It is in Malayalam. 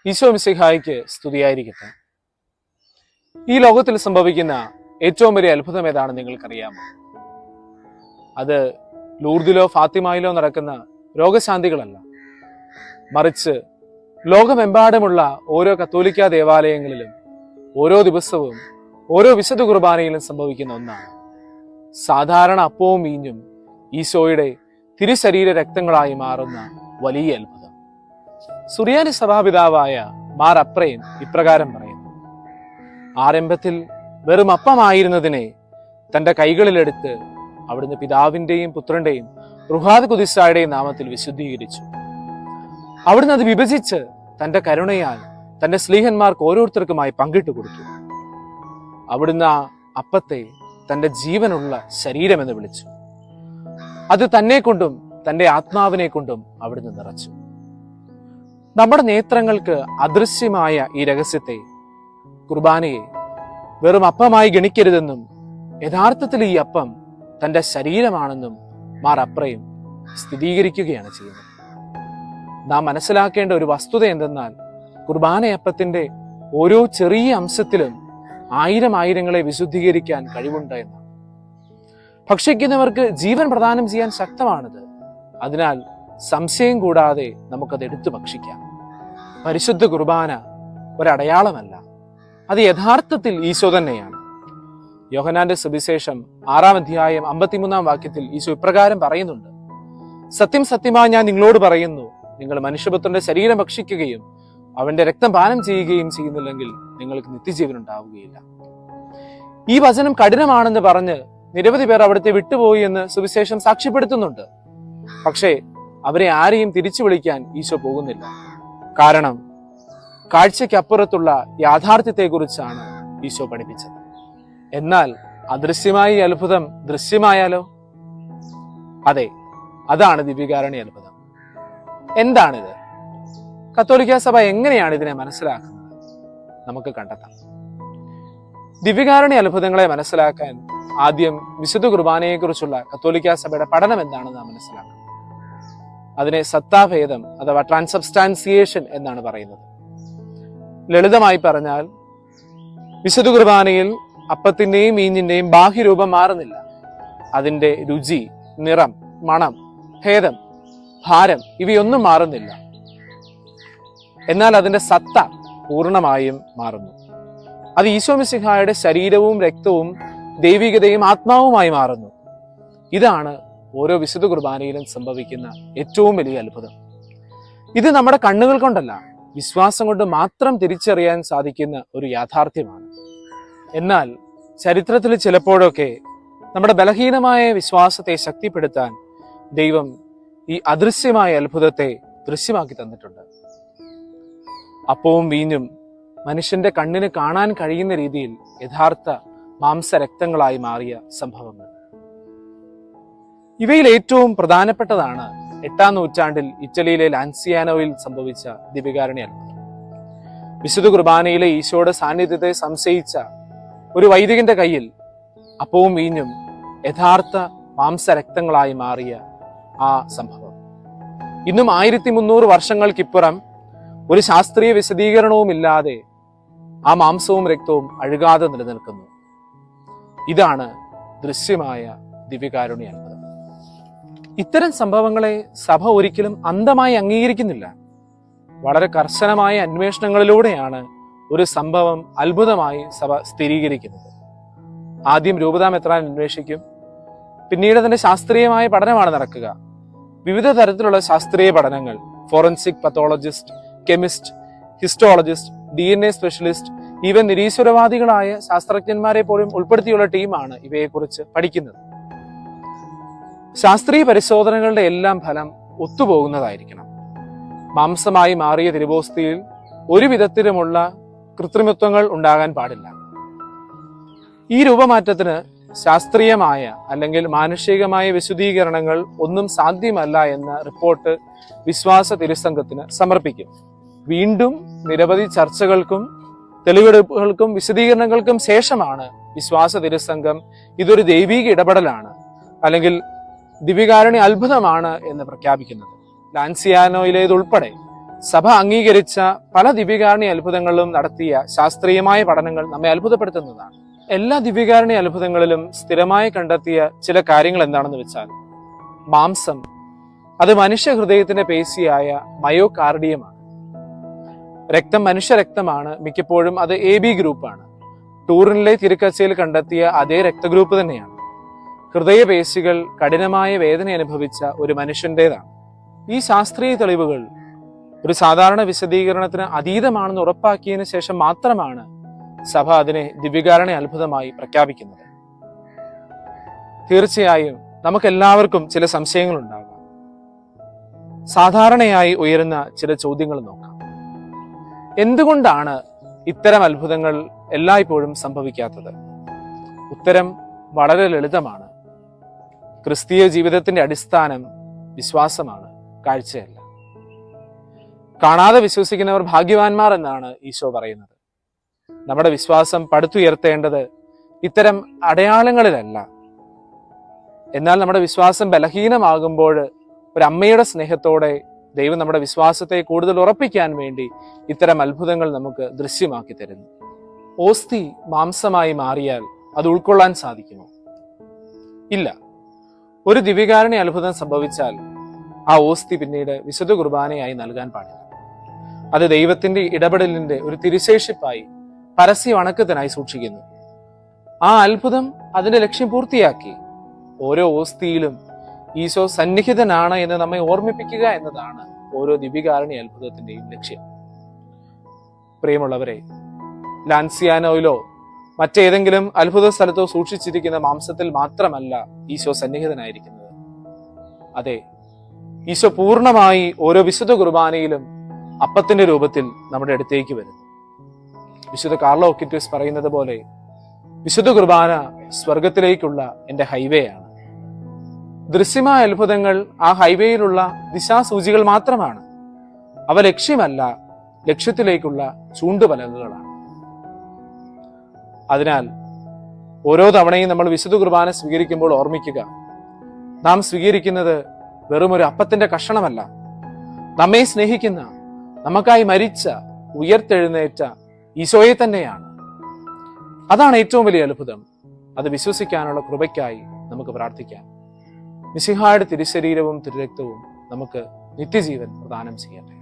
ഈശോ മിശിഹായ്ക്ക് സ്തുതിയായിരിക്കട്ടെ. ഈ ലോകത്തിൽ സംഭവിക്കുന്ന ഏറ്റവും വലിയ അത്ഭുതം ഏതാണെന്ന് നിങ്ങൾക്കറിയാമോ? അത് ലൂർദിലോ ഫാത്തിമയിലോ നടക്കുന്ന രോഗശാന്തികളല്ല, മറിച്ച് ലോകമെമ്പാടുമുള്ള ഓരോ കത്തോലിക്ക ദേവാലയങ്ങളിലും ഓരോ ദിവസവും ഓരോ വിശുദ്ധ കുർബാനയിലും സംഭവിക്കുന്ന ഒന്നാണ്. സാധാരണ അപ്പവും വീഞ്ഞും ഈശോയുടെ തിരുശരീര രക്തങ്ങളായി മാറുന്ന വലിയ അത്ഭുതം. സുറിയാനി സഭാപിതാവായ മാർ അപ്രേം ഇപ്രകാരം പറയുന്നു: ആരംഭത്തിൽ വെറും അപ്പമായിരുന്നതിനെ തന്റെ കൈകളിലെടുത്ത് അവിടുന്ന് പിതാവിന്റെയും പുത്രന്റെയും റുഹാദ് ഖുദിസായുടെയും നാമത്തിൽ വിശുദ്ധീകരിച്ചു. അവിടുന്ന് അത് വിഭജിച്ച് തന്റെ കരുണയാൽ തന്റെ സ്ലീഹന്മാർക്ക് ഓരോരുത്തർക്കുമായി പങ്കിട്ടു കൊടുത്തു. അവിടുന്ന് ആ അപ്പത്തെ തന്റെ ജീവനുള്ള ശരീരമെന്ന് വിളിച്ചു. അത് തന്നെ കൊണ്ടും തന്റെ ആത്മാവിനെ കൊണ്ടും അവിടുന്ന് നിറച്ചു. നമ്മുടെ നേത്രങ്ങൾക്ക് അദൃശ്യമായ ഈ രഹസ്യത്തെ, കുർബാനയെ, വെറും അപ്പമായി ഗണിക്കരുതെന്നും യഥാർത്ഥത്തിൽ ഈ അപ്പം തന്റെ ശരീരമാണെന്നും മാർ അപ്രേം സ്ഥിരീകരിക്കുകയാണ് ചെയ്യുന്നത്. നാം മനസ്സിലാക്കേണ്ട ഒരു വസ്തുത എന്തെന്നാൽ, കുർബാനയപ്പത്തിന്റെ ഓരോ ചെറിയ അംശത്തിലും ആയിരങ്ങളെ വിശുദ്ധീകരിക്കാൻ കഴിവുണ്ട് എന്നാണ്. ഭക്ഷിക്കുന്നവർക്ക് ജീവൻ പ്രദാനം ചെയ്യാൻ ശക്തമാണിത്. അതിനാൽ സംശയം കൂടാതെ നമുക്കത് എടുത്തു ഭക്ഷിക്കാം. പരിശുദ്ധ കുർബാന ഒരടയാളമല്ല, അത് യഥാർത്ഥത്തിൽ ഈശോ തന്നെയാണ്. യോഹന്നാന്റെ സുവിശേഷം 6-ാം അധ്യായം 53-ാം വാക്യത്തിൽ ഈശോ ഇപ്രകാരം പറയുന്നുണ്ട്: സത്യം സത്യമായി ഞാൻ നിങ്ങളോട് പറയുന്നു, നിങ്ങൾ മനുഷ്യപുത്രന്റെ ശരീരം ഭക്ഷിക്കുകയും അവന്റെ രക്തം പാനം ചെയ്യുകയും ചെയ്യുന്നില്ലെങ്കിൽ നിങ്ങൾക്ക് നിത്യജീവൻ ഉണ്ടാവുകയില്ല. ഈ വചനം കഠിനമാണെന്ന് പറഞ്ഞ് നിരവധി പേർ അവിടുത്തെ വിട്ടുപോയി എന്ന് സുവിശേഷം സാക്ഷ്യപ്പെടുത്തുന്നുണ്ട്. പക്ഷേ അവരെ ആരെയും തിരിച്ചു വിളിക്കാൻ ഈശോ പോകുന്നില്ല. കാരണം കാഴ്ചയ്ക്കപ്പുറത്തുള്ള യാഥാർത്ഥ്യത്തെക്കുറിച്ചാണ് ഈശോ പഠിപ്പിച്ചത്. എന്നാൽ അദൃശ്യമായ ഈ അത്ഭുതം ദൃശ്യമായാലോ? അതെ, അതാണ് ദിവ്യകാരുണ്യ അത്ഭുതം. എന്താണിത്? കത്തോലിക്ക സഭ എങ്ങനെയാണ് ഇതിനെ മനസ്സിലാക്കുന്നത്? നമുക്ക് കണ്ടെത്താം. ദിവ്യകാരുണ്യ അത്ഭുതങ്ങളെ മനസ്സിലാക്കാൻ ആദ്യം വിശുദ്ധ കുർബാനയെക്കുറിച്ചുള്ള കത്തോലിക്ക സഭയുടെ പഠനം എന്താണെന്ന് നാം മനസ്സിലാക്കണം. അതിനെ സത്താഭേദം അഥവാ ട്രാൻസബ്സ്റ്റാൻസിയേഷൻ എന്നാണ് പറയുന്നത്. ലളിതമായി പറഞ്ഞാൽ, വിശുദ്ധ കുർബാനയിൽ അപ്പത്തിന്റെയും വീഞ്ഞിന്റെയും ബാഹ്യരൂപം മാറുന്നില്ല. അതിന്റെ രുചി, നിറം, മണം, ഭേദം, ഭാരം ഇവയൊന്നും മാറുന്നില്ല. എന്നാൽ അതിന്റെ സത്ത പൂർണ്ണമായും മാറുന്നു. അത് ഈശോ മിശിഹായുടെ ശരീരവും രക്തവും ദൈവികതയും ആത്മാവുമായി മാറുന്നു. ഇതാണ് ഓരോ വിശുദ്ധ കുർബാനയിലും സംഭവിക്കുന്ന ഏറ്റവും വലിയ അത്ഭുതം. ഇത് നമ്മുടെ കണ്ണുകൾ കൊണ്ടല്ല, വിശ്വാസം കൊണ്ട് മാത്രം തിരിച്ചറിയാൻ സാധിക്കുന്ന ഒരു യാഥാർത്ഥ്യമാണ്. എന്നാൽ ചരിത്രത്തിൽ ചിലപ്പോഴൊക്കെ നമ്മുടെ ബലഹീനമായ വിശ്വാസത്തെ ശക്തിപ്പെടുത്താൻ ദൈവം ഈ അദൃശ്യമായ അത്ഭുതത്തെ ദൃശ്യമാക്കി തന്നിട്ടുണ്ട്. അപ്പവും വീഞ്ഞും മനുഷ്യന്റെ കണ്ണിന് കാണാൻ കഴിയുന്ന രീതിയിൽ യഥാർത്ഥ മാംസരക്തങ്ങളായി മാറിയ സംഭവങ്ങൾ. ഇവയിൽ ഏറ്റവും പ്രധാനപ്പെട്ടതാണ് 8-ാം നൂറ്റാണ്ടിൽ ഇറ്റലിയിലെ ലാൻസിയാനോയിൽ സംഭവിച്ച ദിവ്യകാരുണ്യ അത്ഭുതം. വിശുദ്ധ കുർബാനയിലെ ഈശോയുടെ സാന്നിധ്യത്തെ സംശയിച്ച ഒരു വൈദികന്റെ കയ്യിൽ അപ്പവും വീഞ്ഞും യഥാർത്ഥ മാംസരക്തങ്ങളായി മാറിയ ആ സംഭവം ഇന്നും 1300 വർഷങ്ങൾക്കിപ്പുറം ഒരു ശാസ്ത്രീയ വിശദീകരണവുമില്ലാതെ ആ മാംസവും രക്തവും അഴുകാതെ നിലനിൽക്കുന്നു. ഇതാണ് ദൃശ്യമായ ദിവ്യകാരുണ്യ അത്ഭുതം. ഇത്തരം സംഭവങ്ങളെ സഭ ഒരിക്കലും അന്ധമായി അംഗീകരിക്കുന്നില്ല. വളരെ കർശനമായ അന്വേഷണങ്ങളിലൂടെയാണ് ഒരു സംഭവം അത്ഭുതമായി സഭ സ്ഥിരീകരിക്കുന്നത്. ആദ്യം രൂപതാ മെത്രാൻ അന്വേഷിക്കും, പിന്നീട് അതിന്റെ ശാസ്ത്രീയമായ പഠനമാണ് നടക്കുക. വിവിധ തരത്തിലുള്ള ശാസ്ത്രീയ പഠനങ്ങൾ, forensic pathologist, chemist, histologist, DNA specialist, even നിരീശ്വരവാദികളായ ശാസ്ത്രജ്ഞന്മാരെ പോലും ഉൾപ്പെടുത്തിയുള്ള ടീമാണ് ഇവയെക്കുറിച്ച് പഠിക്കുന്നത്. ശാസ്ത്രീയ പരിശോധനകളുടെ എല്ലാം ഫലം ഒത്തുപോകുന്നതായിരിക്കണം. മാംസമായി മാറിയ തിരുവോസ്തിയിൽ ഒരു വിധത്തിലുമുള്ള കൃത്രിമത്വങ്ങൾ ഉണ്ടാകാൻ പാടില്ല. ഈ രൂപമാറ്റത്തിന് ശാസ്ത്രീയമായ അല്ലെങ്കിൽ മാനുഷികമായ വിശദീകരണങ്ങൾ ഒന്നും സാധ്യമല്ല എന്ന റിപ്പോർട്ട് വിശ്വാസ തിരുസംഘത്തിന് സമർപ്പിക്കും. വീണ്ടും നിരവധി ചർച്ചകൾക്കും തെളിവെടുപ്പുകൾക്കും വിശദീകരണങ്ങൾക്കും ശേഷമാണ് വിശ്വാസ തിരുസംഘം ഇതൊരു ദൈവിക ഇടപെടലാണ് അല്ലെങ്കിൽ ദിവ്യകാരുണ്യ അത്ഭുതമാണ് എന്ന് പ്രഖ്യാപിക്കുന്നത്. ലാൻസിയാനോയിലേതുൾപ്പെടെ സഭ അംഗീകരിച്ച പല ദിവ്യകാരുണ്യ അത്ഭുതങ്ങളിലും നടത്തിയ ശാസ്ത്രീയമായ പഠനങ്ങൾ നമ്മെ അത്ഭുതപ്പെടുത്തുന്നതാണ്. എല്ലാ ദിവ്യകാരുണ്യ അത്ഭുതങ്ങളിലും സ്ഥിരമായി കണ്ടെത്തിയ ചില കാര്യങ്ങൾ എന്താണെന്ന് വെച്ചാൽ, മാംസം അത് മനുഷ്യ ഹൃദയത്തിന്റെ പേശിയായ മയോകാർഡിയമാണ്. രക്തം മനുഷ്യ രക്തമാണ്. മിക്കപ്പോഴും അത് AB ഗ്രൂപ്പാണ്. ടൂറിനിലെ തിരുക്കച്ചയിൽ കണ്ടെത്തിയ അതേ രക്തഗ്രൂപ്പ് തന്നെയാണ്. ഹൃദയപേശികൾ കഠിനമായ വേദന അനുഭവിച്ച ഒരു മനുഷ്യന്റേതാണ്. ഈ ശാസ്ത്രീയ തെളിവുകൾ ഒരു സാധാരണ വിശദീകരണത്തിന് അതീതമാണെന്ന് ഉറപ്പാക്കിയതിനു ശേഷം മാത്രമാണ് സഭ അതിനെ ദിവ്യകാരുണ്യ അത്ഭുതമായി പ്രഖ്യാപിക്കുന്നത്. തീർച്ചയായും നമുക്കെല്ലാവർക്കും ചില സംശയങ്ങളുണ്ടാകാം. സാധാരണയായി ഉയരുന്ന ചില ചോദ്യങ്ങൾ നോക്കാം. എന്തുകൊണ്ടാണ് ഇത്തരം അത്ഭുതങ്ങൾ എല്ലായ്പ്പോഴും സംഭവിക്കാത്തത്? ഉത്തരം വളരെ ലളിതമാണ്. ക്രിസ്തീയ ജീവിതത്തിന്റെ അടിസ്ഥാനം വിശ്വാസമാണ്, കാഴ്ചയല്ല. കാണാതെ വിശ്വസിക്കുന്നവർ ഭാഗ്യവാന്മാർ എന്നാണ് ഈശോ പറയുന്നത്. നമ്മുടെ വിശ്വാസം പടുത്തുയർത്തേണ്ടത് ഇത്തരം അടയാളങ്ങളിലല്ല. എന്നാൽ നമ്മുടെ വിശ്വാസം ബലഹീനമാകുമ്പോൾ ഒരു അമ്മയുടെ സ്നേഹത്തോടെ ദൈവം നമ്മുടെ വിശ്വാസത്തെ കൂടുതൽ ഉറപ്പിക്കാൻ വേണ്ടി ഇത്തരം അത്ഭുതങ്ങൾ നമുക്ക് ദൃശ്യമാക്കി തരുന്നു. ഓസ്തി മാംസമായി മാറിയാൽ അത് ഉൾക്കൊള്ളാൻ സാധിക്കുമോ? ഇല്ല. ഒരു ദിവ്യകാരുണ്യ അത്ഭുതം സംഭവിച്ചാൽ ആ ഓസ്തി പിന്നീട് വിശുദ്ധ കുർബാനയായി നൽകാൻ പാടില്ല. അത് ദൈവത്തിന്റെ ഇടപെടലിന്റെ ഒരു തിരുശേഷിപ്പായി പരസ്യ വണക്കത്തിനായി സൂക്ഷിക്കുന്നു. ആ അത്ഭുതം അതിന്റെ ലക്ഷ്യം പൂർത്തിയാക്കി. ഓരോ ഓസ്തിയിലും ഈശോ സന്നിഹിതനാണ് എന്ന് നമ്മെ ഓർമ്മിപ്പിക്കുക എന്നതാണ് ഓരോ ദിവ്യകാരുണ്യ അത്ഭുതത്തിന്റെയും ലക്ഷ്യം. പ്രിയമുള്ളവരെ, ലാൻസിയാനോയിലോ മറ്റേതെങ്കിലും അത്ഭുത സ്ഥലത്തോ സൂക്ഷിച്ചിരിക്കുന്ന മാംസത്തിൽ മാത്രമല്ല ഈശോ സന്നിഹിതനായിരിക്കുന്നത്. അതെ, ഈശോ പൂർണ്ണമായി ഓരോ വിശുദ്ധ കുർബാനയിലും അപ്പത്തിന്റെ രൂപത്തിൽ നമ്മുടെ അടുത്തേക്ക് വരുന്നു. വിശുദ്ധ കാർലോ ഒക്കിറ്റസ് പറയുന്നത് പോലെ, വിശുദ്ധ കുർബാന സ്വർഗത്തിലേക്കുള്ള എന്റെ ഹൈവേ ആണ്. ദൃശ്യമായ അത്ഭുതങ്ങൾ ആ ഹൈവേയിലുള്ള ദിശാസൂചികൾ മാത്രമാണ്. അവ ലക്ഷ്യമല്ല, ലക്ഷ്യത്തിലേക്കുള്ള ചൂണ്ടുപലകകളാണ്. അതിനാൽ ഓരോ തവണയും നമ്മൾ വിശുദ്ധ കുർബാന സ്വീകരിക്കുമ്പോൾ ഓർമ്മിക്കുക, നാം സ്വീകരിക്കുന്നത് വെറും ഒരു അപ്പത്തിന്റെ കഷണമല്ല, നമ്മെ സ്നേഹിക്കുന്ന, നമുക്കായി മരിച്ച, ഉയർത്തെഴുന്നേറ്റ ഈശോയെ തന്നെയാണ്. അതാണ് ഏറ്റവും വലിയ അത്ഭുതം. അത് വിശ്വസിക്കാനുള്ള കൃപയ്ക്കായി നമുക്ക് പ്രാർത്ഥിക്കാം. മിശിഹായുടെ തിരുശരീരവും തിരുരക്തവും നമുക്ക് നിത്യജീവൻ പ്രദാനം ചെയ്യട്ടെ.